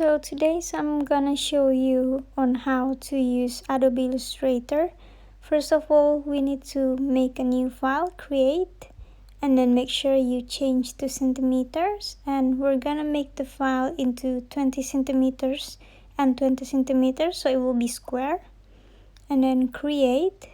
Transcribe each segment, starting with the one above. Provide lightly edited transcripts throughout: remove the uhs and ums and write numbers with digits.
So today I'm gonna show you on how to use Adobe Illustrator. First of all, we need to make a new file, create, and then make sure you change to centimeters, and we're gonna make the file into 20 centimeters and 20 centimeters, so it will be square. And then create,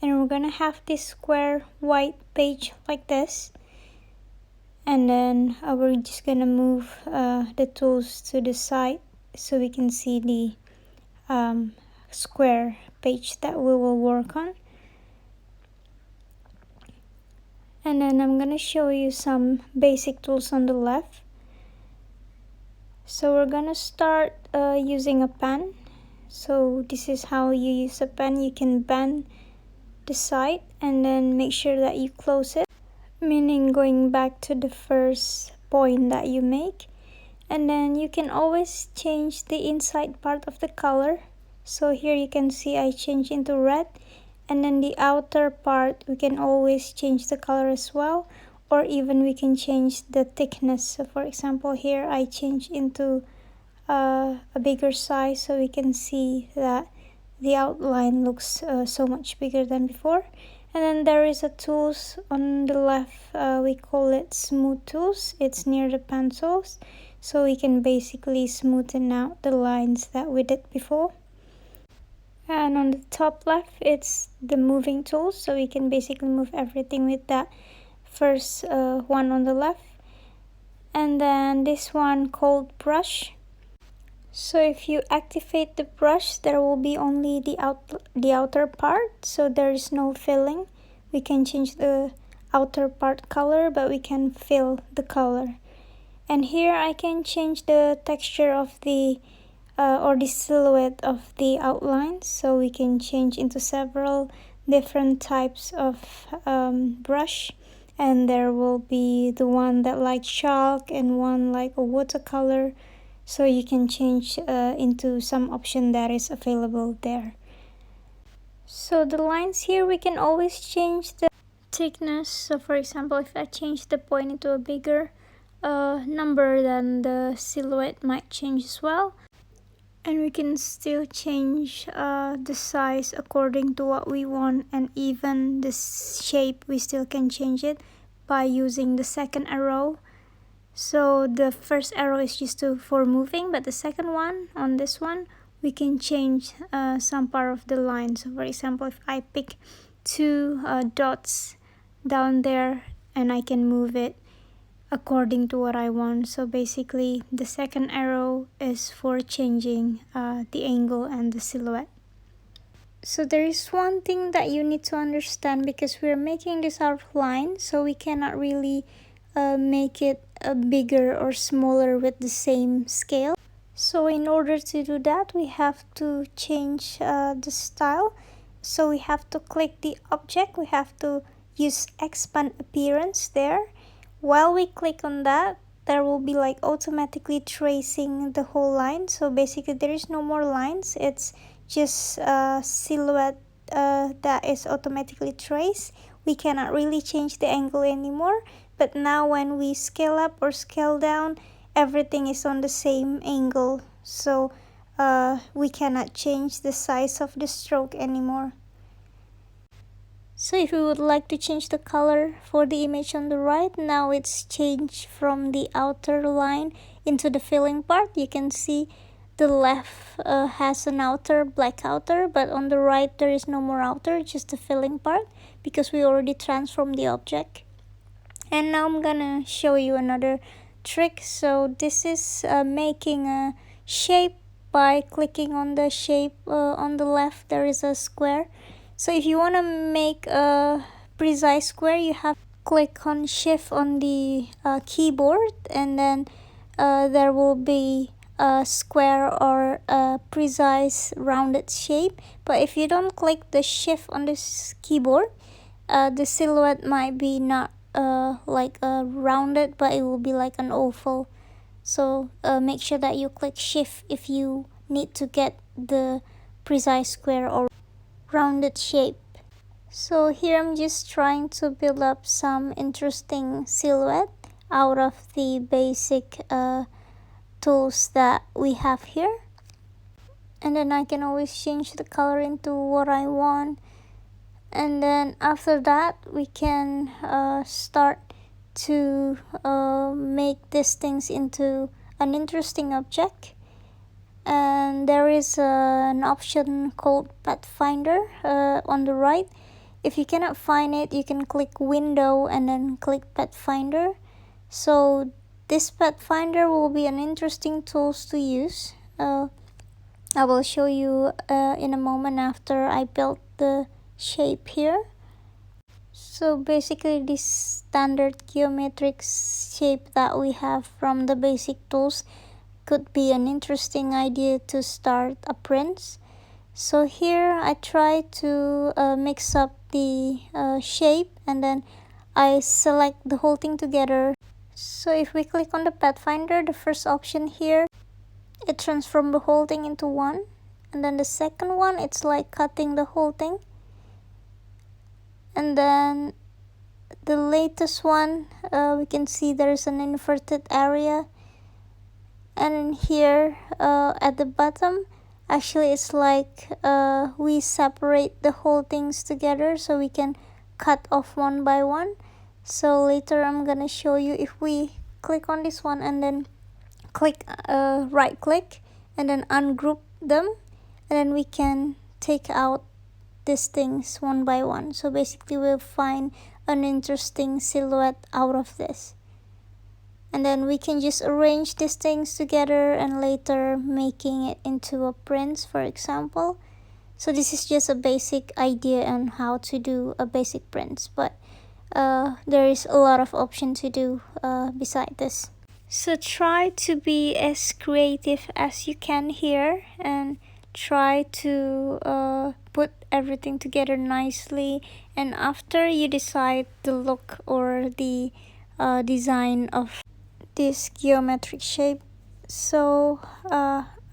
and we're gonna have this square white page like this. And then we're just gonna move the tools to the side so we can see the square page that we will work on. And then I'm gonna show you some basic tools on the left. So we're gonna start using a pen. So this is how you use a pen. You can bend the side and then make sure that you close it, meaning going back to the first point that you make. And then you can always change the inside part of the color. So here you can see I change into red, and then the outer part we can always change the color as well, or even we can change the thickness. So for example, here I change into a bigger size so we can see that the outline looks so much bigger than before. And then there is a tools on the left, we call it smooth tools. It's near the pencils, so we can basically smoothen out the lines that we did before. And on the top left, it's the moving tools, so we can basically move everything with that first one on the left. And then this one called brush. So if you activate the brush, there will be only the outer part, so there is no filling. We can change the outer part color, but we can fill the color. And here I can change the texture of the or the silhouette of the outline, so we can change into several different types of brush. And there will be the one that like chalk and one like a watercolor. So you can change into some option that is available there. So the lines here, we can always change the thickness. So for example, if I change the point into a bigger number, then the silhouette might change as well. And we can still change the size according to what we want, and even the shape we still can change it by using the second arrow. So the first arrow is just for moving, but the second one, on this one, we can change some part of the line. So for example, if I pick two dots down there, and I can move it according to what I want. So basically the second arrow is for changing the angle and the silhouette. So there is one thing that you need to understand, because we're making this outline, so we cannot really make it bigger or smaller with the same scale. So in order to do that, we have to change the style. So we have to click the object, we have to use expand appearance there. While we click on that, there will be like automatically tracing the whole line. So basically there is no more lines, it's just a silhouette that is automatically traced. We cannot really change the angle anymore. But now when we scale up or scale down, everything is on the same angle. So we cannot change the size of the stroke anymore. So if we would like to change the color for the image on the right, now it's changed from the outer line into the filling part. You can see the left has an outer, black outer, but on the right there is no more outer, just the filling part, because we already transformed the object. And now I'm gonna show you another trick. So this is making a shape by clicking on the shape on the left. There is a square. So if you want to make a precise square, you have to click on shift on the keyboard, and then there will be a square or a precise rounded shape. But if you don't click the shift on this keyboard, the silhouette might be not like rounded, but it will be like an oval. So make sure that you click shift if you need to get the precise square or rounded shape. So here I'm just trying to build up some interesting silhouette out of the basic tools that we have here. And then I can always change the color into what I want. And then after that, we can start to make these things into an interesting object. And there is an option called Pathfinder on the right. If you cannot find it, you can click Window and then click Pathfinder. So this Pathfinder will be an interesting tool to use. I will show you in a moment after I built the shape here. So basically, this standard geometric shape that we have from the basic tools could be an interesting idea to start a print. So here I try to mix up the shape, and then I select the whole thing together. So if we click on the Pathfinder, the first option here, it transforms the whole thing into one. And then the second one, it's like cutting the whole thing. And then the latest one, we can see there's an inverted area. And in here at the bottom, actually it's like we separate the whole things together so we can cut off one by one. So later I'm gonna show you if we click on this one and then click right click and then ungroup them, and then we can take out these things one by one. So basically we'll find an interesting silhouette out of this. And then we can just arrange these things together and later making it into a print, for example. So this is just a basic idea on how to do a basic print, but there is a lot of option to do beside this. So try to be as creative as you can here and try to put everything together nicely. And after you decide the look or the design of this geometric shape, so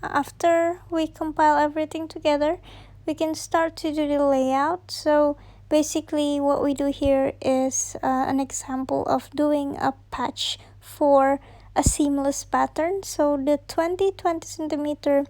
after we compile everything together, we can start to do the layout. So basically what we do here is an example of doing a patch for a seamless pattern. So the 20 centimeter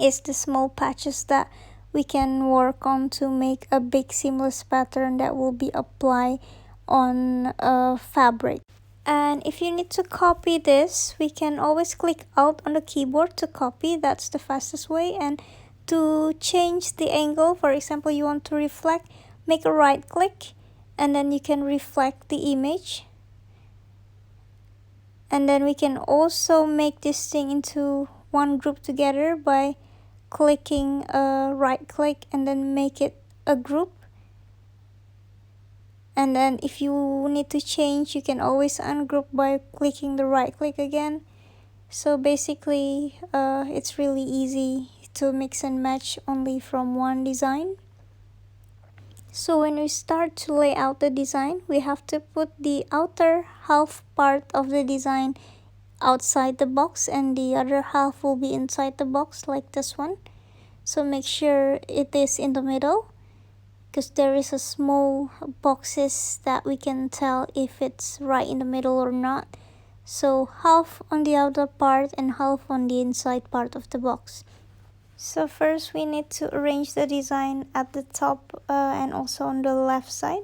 is the small patches that we can work on to make a big seamless pattern that will be applied on a fabric. And if you need to copy this, we can always click Alt on the keyboard to copy. That's the fastest way. And to change the angle, for example, you want to reflect, make a right click and then you can reflect the image. And then we can also make this thing into one group together by clicking right click and then make it a group. And then if you need to change, you can always ungroup by clicking the right click again. So basically it's really easy to mix and match only from one design. So when we start to lay out the design, we have to put the outer half part of the design outside the box and the other half will be inside the box, like this one. So make sure it is in the middle, because there is a small boxes that we can tell if it's right in the middle or not. So half on the outer part and half on the inside part of the box. So first we need to arrange the design at the top and also on the left side.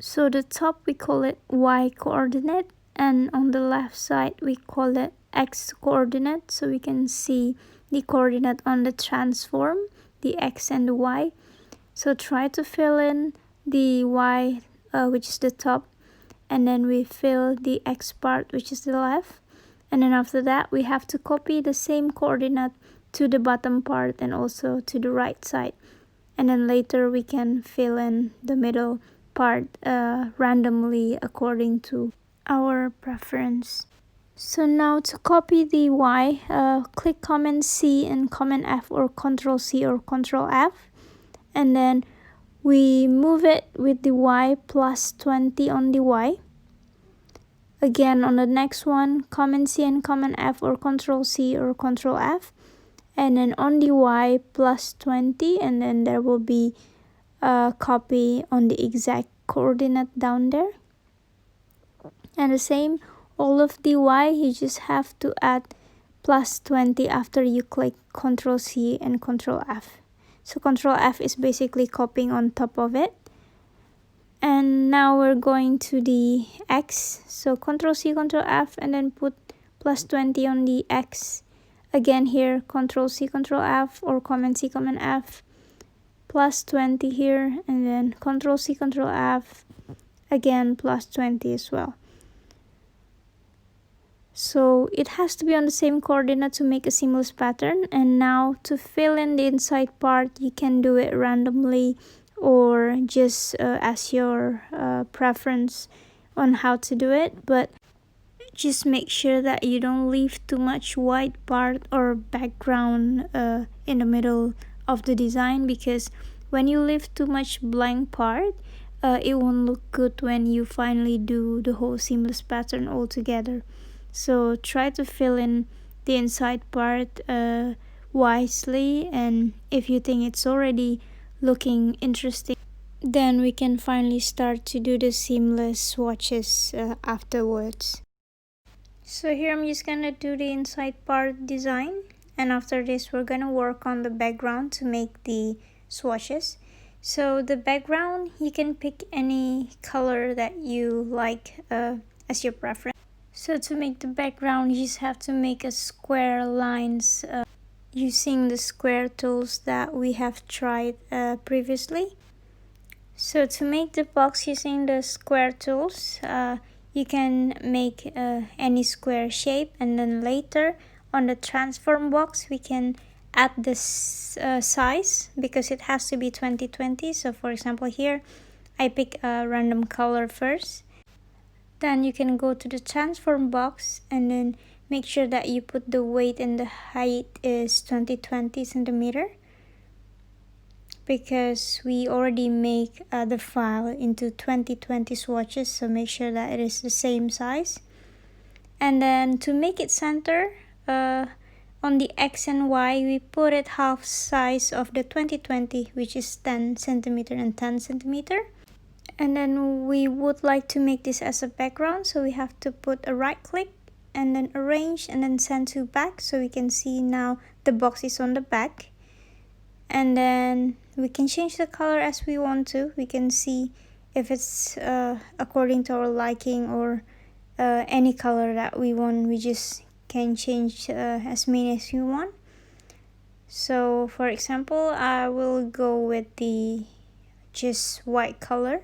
So the top we call it Y coordinate, and on the left side we call it X coordinate. So we can see the coordinate on the transform, the X and the Y. So try to fill in the Y, which is the top, and then we fill the X part, which is the left. And then after that, we have to copy the same coordinate to the bottom part and also to the right side. And then later we can fill in the middle part randomly according to our preference. So now to copy the Y, click Command C and Command F or Control C or Control F. And then we move it with the Y plus 20 on the Y. Again on the next one, Command C and Command F or Control C or Control F. And then on the Y plus 20, and then there will be a copy on the exact coordinate down there. And the same, all of the Y, you just have to add plus 20 after you click Ctrl C and Ctrl F. So Ctrl F is basically copying on top of it. And now we're going to the X. So Ctrl C, Ctrl F, and then put plus 20 on the X. Again here, Ctrl C, Ctrl F, or Command C, Command F. Plus 20 here, and then Ctrl C, Ctrl F. Again, plus 20 as well. So it has to be on the same coordinate to make a seamless pattern. And now to fill in the inside part, you can do it randomly or just as your preference on how to do it, but just make sure that you don't leave too much white part or background in the middle of the design, because when you leave too much blank part, it won't look good when you finally do the whole seamless pattern all together. So try to fill in the inside part wisely, and if you think it's already looking interesting, then we can finally start to do the seamless swatches afterwards. So here I'm just gonna do the inside part design, and after this we're gonna work on the background to make the swatches. So the background, you can pick any color that you like as your preference. So to make the background, you just have to make a square lines using the square tools that we have tried previously. So to make the box using the square tools, you can make any square shape, and then later on the transform box we can add this size, because it has to be 2020. So for example here I pick a random color first. Then you can go to the transform box and then make sure that you put the weight and the height is 2020 centimeter, because we already make the file into 2020 swatches, so make sure that it is the same size. And then to make it center, on the X and Y we put it half size of the 2020, which is 10 centimeter and 10 centimeter. And then we would like to make this as a background, so we have to put a right click and then arrange and then send to back, so we can see now the box is on the back. And then we can change the color as we want to. We can see if it's according to our liking, or any color that we want. We just can change as many as we want. So for example, I will go with the just white color.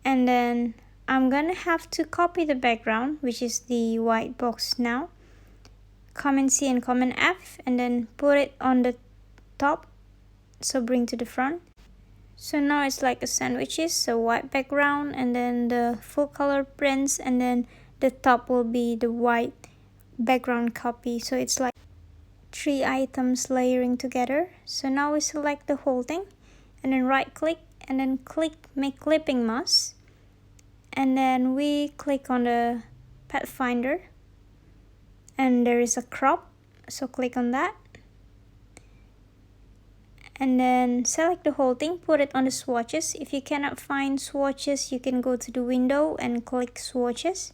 And then I'm gonna have to copy the background, which is the white box now. Command C and Command F, and then put it on the top, so bring to the front. So now it's like a sandwiches, so white background and then the full color prints, and then the top will be the white background copy. So it's like 3 items layering together. So now we select the whole thing and then right click and then click make clipping mask, and then we click on the pathfinder and there is a crop, so click on that and then select the whole thing, put it on the swatches. If you cannot find swatches, you can go to the window and click swatches.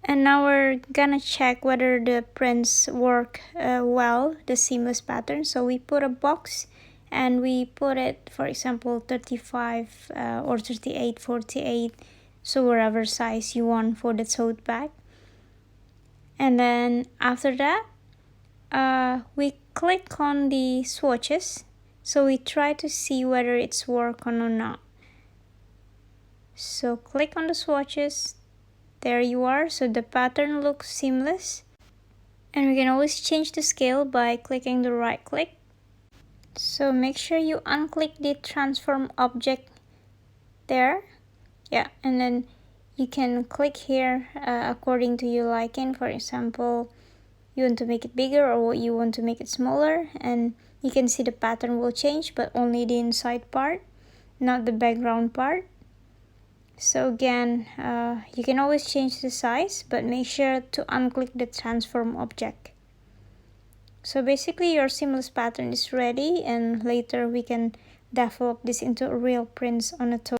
And now we're gonna check whether the prints work well, the seamless pattern. So we put a box and we put it, for example, 35 or 38, 48, so wherever size you want for the tote bag. And then after that, we click on the swatches, so we try to see whether it's working or not. So click on the swatches, there you are, so the pattern looks seamless. And we can always change the scale by clicking the right click. So make sure you unclick the transform object there. Yeah, and then you can click here according to your liking. For example, you want to make it bigger or you want to make it smaller, and you can see the pattern will change, but only the inside part, not the background part. So again, you can always change the size, but make sure to unclick the transform object. So basically your seamless pattern is ready, and later we can develop this into a real prints on a tote.